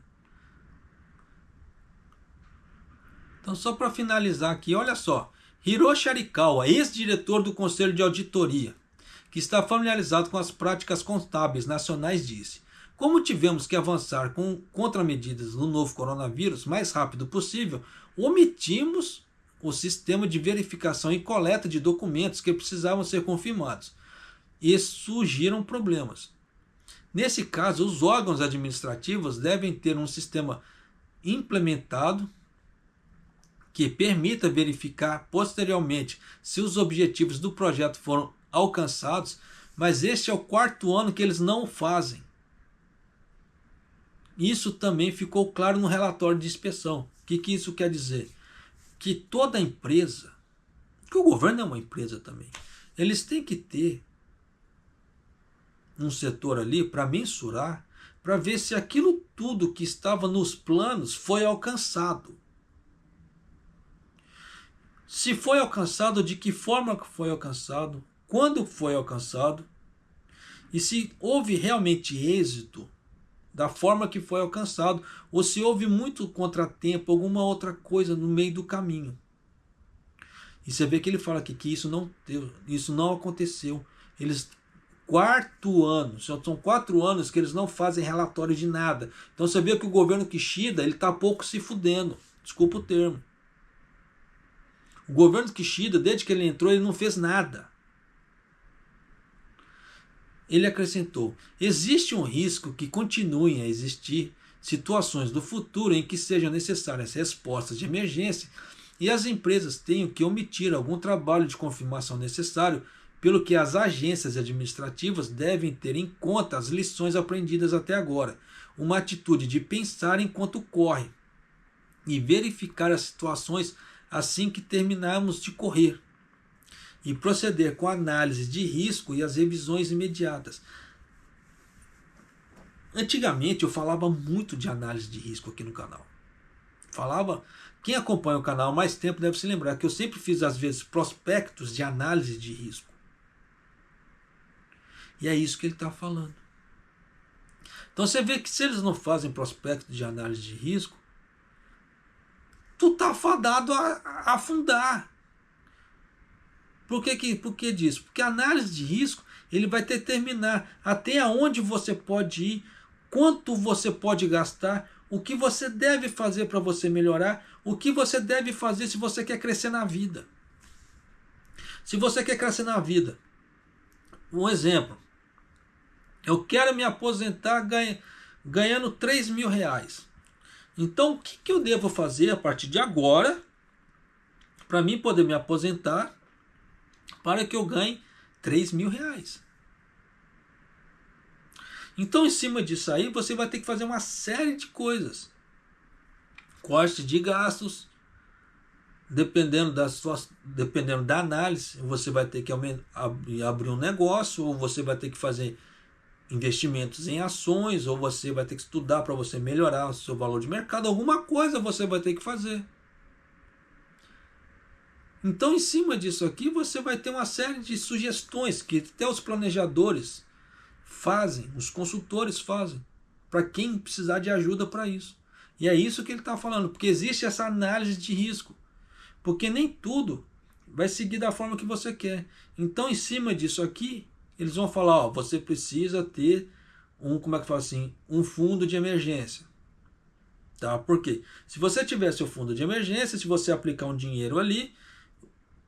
Então só para finalizar aqui, olha só. Hiroshi Arikawa, ex-diretor do Conselho de Auditoria, que está familiarizado com as práticas contábeis nacionais, disse: como tivemos que avançar com contramedidas no novo coronavírus mais rápido possível, omitimos o sistema de verificação e coleta de documentos que precisavam ser confirmados. E surgiram problemas. Nesse caso, os órgãos administrativos devem ter um sistema implementado que permita verificar posteriormente se os objetivos do projeto foram alcançados, mas este é o 4º ano que eles não fazem. Isso também ficou claro no relatório de inspeção. O que isso quer dizer? Que toda empresa, que o governo é uma empresa também, eles têm que ter um setor ali para mensurar, para ver se aquilo tudo que estava nos planos foi alcançado. Se foi alcançado, de que forma foi alcançado, quando foi alcançado, e se houve realmente êxito da forma que foi alcançado, ou se houve muito contratempo, alguma outra coisa no meio do caminho. E você vê que ele fala aqui que isso não aconteceu. Eles 4º ano, são 4 anos que eles não fazem relatório de nada. Então você vê que o governo Kishida, ele está pouco se fudendo, desculpa o termo. O governo Kishida, desde que ele entrou, ele não fez nada. Ele acrescentou: existe um risco que continuem a existir situações do futuro em que sejam necessárias respostas de emergência e as empresas tenham que omitir algum trabalho de confirmação necessário, pelo que as agências administrativas devem ter em conta as lições aprendidas até agora, uma atitude de pensar enquanto corre e verificar as situações assim que terminarmos de correr, e proceder com a análise de risco e as revisões imediatas. Antigamente eu falava muito de análise de risco aqui no canal. Quem acompanha o canal há mais tempo deve se lembrar que eu sempre fiz, às vezes, prospectos de análise de risco. E é isso que ele está falando. Então você vê que se eles não fazem prospecto de análise de risco, tu tá fadado a afundar. Por que disso? Porque a análise de risco, ele vai determinar até onde você pode ir, quanto você pode gastar, o que você deve fazer para você melhorar, o que você deve fazer se você quer crescer na vida. Se você quer crescer na vida, um exemplo, eu quero me aposentar ganhando 3 mil reais. Então, o que eu devo fazer a partir de agora para mim poder me aposentar para que eu ganhe 3 mil reais? Então, em cima disso aí, você vai ter que fazer uma série de coisas. Corte de gastos, dependendo da análise, você vai ter que abrir um negócio, ou você vai ter que fazer investimentos em ações, ou você vai ter que estudar para você melhorar o seu valor de mercado, alguma coisa você vai ter que fazer. Então, em cima disso aqui, você vai ter uma série de sugestões que até os planejadores fazem, os consultores fazem, para quem precisar de ajuda para isso. E é isso que ele está falando, porque existe essa análise de risco, porque nem tudo vai seguir da forma que você quer. Então, em cima disso aqui, eles vão falar, ó, você precisa ter um fundo de emergência. Tá? Por quê? Se você tiver seu fundo de emergência, se você aplicar um dinheiro ali,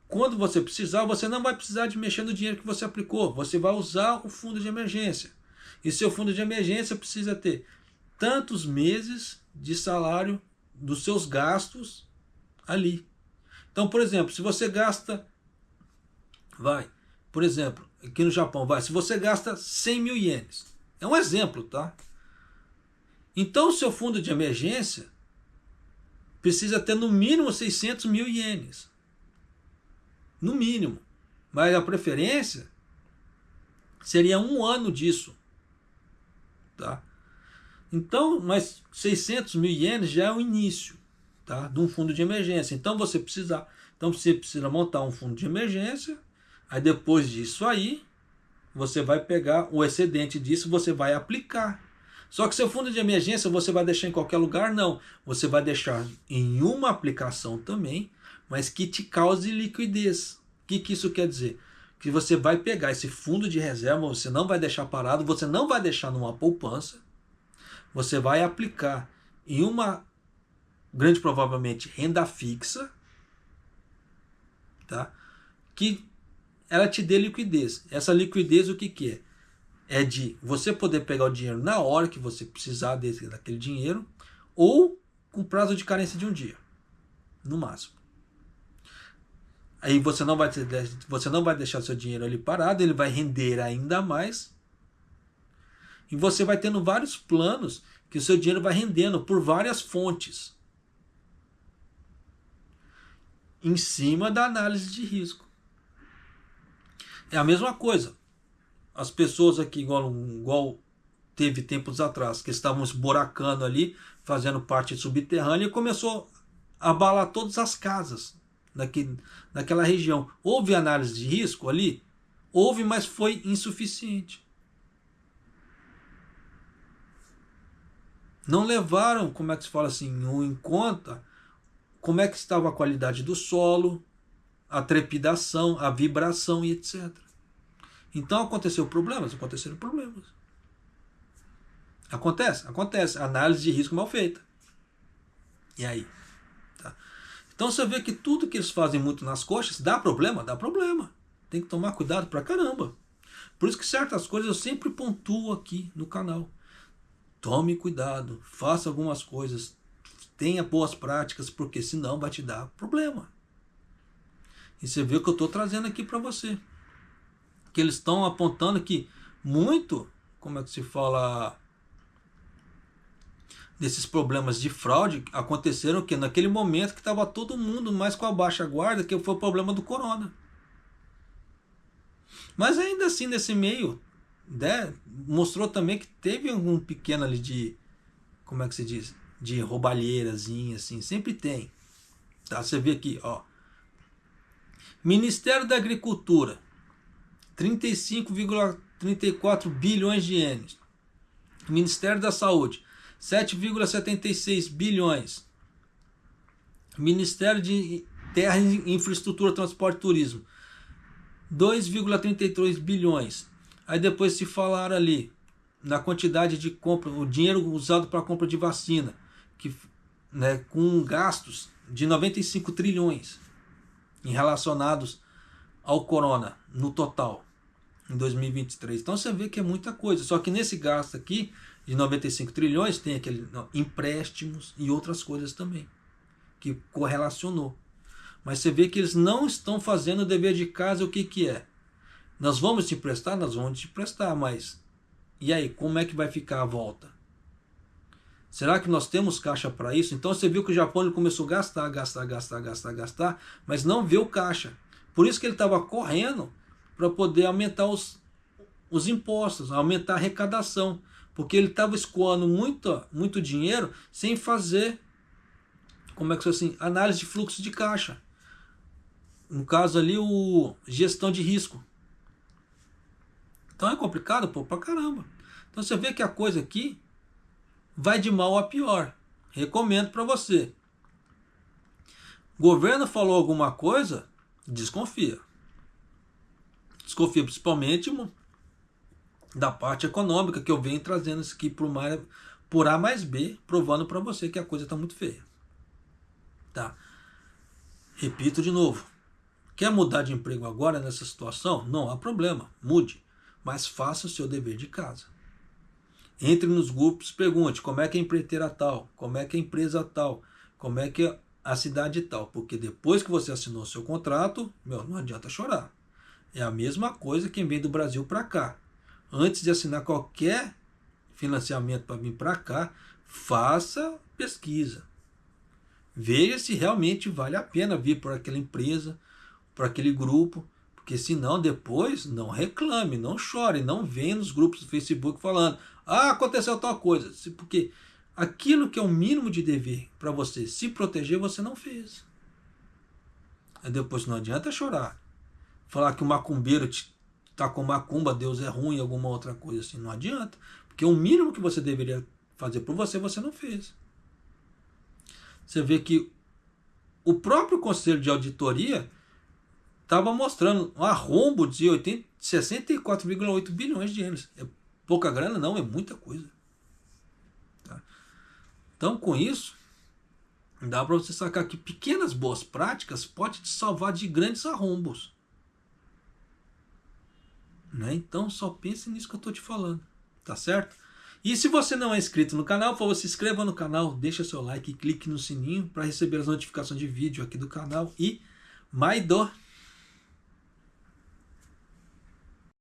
quando você precisar, você não vai precisar de mexer no dinheiro que você aplicou. Você vai usar o fundo de emergência. E seu fundo de emergência precisa ter tantos meses de salário dos seus gastos ali. Então, por exemplo, se você gasta, por exemplo, aqui no Japão, se você gasta 100 mil ienes, é um exemplo, tá? Então, o seu fundo de emergência precisa ter no mínimo 600 mil ienes. No mínimo. Mas a preferência seria 1 ano disso. Tá? Então, mas 600 mil ienes já é o início, tá? De um fundo de emergência. Então você precisa montar um fundo de emergência. Aí depois disso aí, você vai pegar o excedente disso, você vai aplicar. Só que seu fundo de emergência você vai deixar em qualquer lugar? Não. Você vai deixar em uma aplicação também, mas que te cause liquidez. O que isso quer dizer? Que você vai pegar esse fundo de reserva, você não vai deixar parado, você não vai deixar numa poupança, você vai aplicar em uma, grande provavelmente, renda fixa, tá? Que ela te dê liquidez. Essa liquidez o que é? É de você poder pegar o dinheiro na hora que você precisar daquele dinheiro, ou com prazo de carência de 1 dia. no máximo. Aí você não vai deixar seu dinheiro ali parado, ele vai render ainda mais. E você vai tendo vários planos que o seu dinheiro vai rendendo por várias fontes. Em cima da análise de risco. É a mesma coisa. As pessoas aqui, igual teve tempos atrás, que estavam esburacando ali, fazendo parte subterrânea, e começou a abalar todas as casas naquela região. Houve análise de risco ali? Houve, mas foi insuficiente. Não levaram, como é que se fala assim, em conta como é que estava a qualidade do solo, a trepidação, a vibração e etc. Então aconteceram problemas. Acontece. Análise de risco mal feita. E aí? Tá. Então você vê que tudo que eles fazem muito nas coxas dá problema. Tem que tomar cuidado pra caramba. Por isso que certas coisas eu sempre pontuo aqui no canal. Tome cuidado, faça algumas coisas, tenha boas práticas, porque senão vai te dar problema. E você vê o que eu estou trazendo aqui para você. Que eles estão apontando que muito, como é que se fala, desses problemas de fraude aconteceram que naquele momento que estava todo mundo mais com a baixa guarda, que foi o problema do corona. Mas ainda assim, nesse meio, né, mostrou também que teve um pequeno ali de, como é que se diz, de roubalheirazinha, assim, sempre tem. Tá? Você vê aqui, ó, Ministério da Agricultura, 35,34 bilhões de ienes. Ministério da Saúde, 7,76 bilhões. Ministério de Terra, Infraestrutura, Transporte e Turismo, 2,33 bilhões. Aí depois se falaram ali na quantidade de compra, o dinheiro usado para a compra de vacina, que, né, com gastos de 95 trilhões relacionados ao corona no total em 2023. Então você vê que é muita coisa. Só que nesse gasto aqui de 95 trilhões tem aquele empréstimos e outras coisas também que correlacionou. Mas você vê que eles não estão fazendo o dever de casa. O que é? Nós vamos te emprestar? Nós vamos te emprestar, mas e aí, como é que vai ficar a volta? Será que nós temos caixa para isso? Então você viu que o Japão começou a gastar, mas não viu caixa. Por isso que ele estava correndo para poder aumentar os impostos, aumentar a arrecadação, porque ele estava escoando muito dinheiro sem fazer, como é que assim, análise de fluxo de caixa. No caso ali, gestão de risco. Então é complicado, pô, pra caramba. Então você vê que a coisa aqui vai de mal a pior. Recomendo para você. Governo falou alguma coisa, desconfia. Desconfia principalmente da parte econômica, que eu venho trazendo isso aqui por A mais B, provando para você que a coisa está muito feia. Tá? Repito de novo. Quer mudar de emprego agora nessa situação? Não há problema, mude. Mas faça o seu dever de casa. Entre nos grupos, pergunte como é que é a empreiteira tal, como é que é a empresa tal, como é que é a cidade tal. Porque depois que você assinou o seu contrato, não adianta chorar. É a mesma coisa quem vem do Brasil para cá. Antes de assinar qualquer financiamento para vir para cá, faça pesquisa. Veja se realmente vale a pena vir por aquela empresa, por aquele grupo. Porque senão depois não reclame, não chore, não venha nos grupos do Facebook falando aconteceu tal coisa. Porque aquilo que é o mínimo de dever para você se proteger, você não fez. Aí depois não adianta chorar. Falar que o macumbeiro está com macumba, Deus é ruim, alguma outra coisa assim. Não adianta. Porque o mínimo que você deveria fazer por você, você não fez. Você vê que o próprio Conselho de Auditoria estava mostrando um arrombo de 64,8 bilhões de ienes. É pouca grana? Não, é muita coisa. Tá? Então, com isso, dá para você sacar que pequenas boas práticas podem te salvar de grandes arrombos. Né? Então, só pense nisso que eu estou te falando. Tá certo? E se você não é inscrito no canal, por favor, se inscreva no canal, deixa seu like e clique no sininho para receber as notificações de vídeo aqui do canal. E Maido!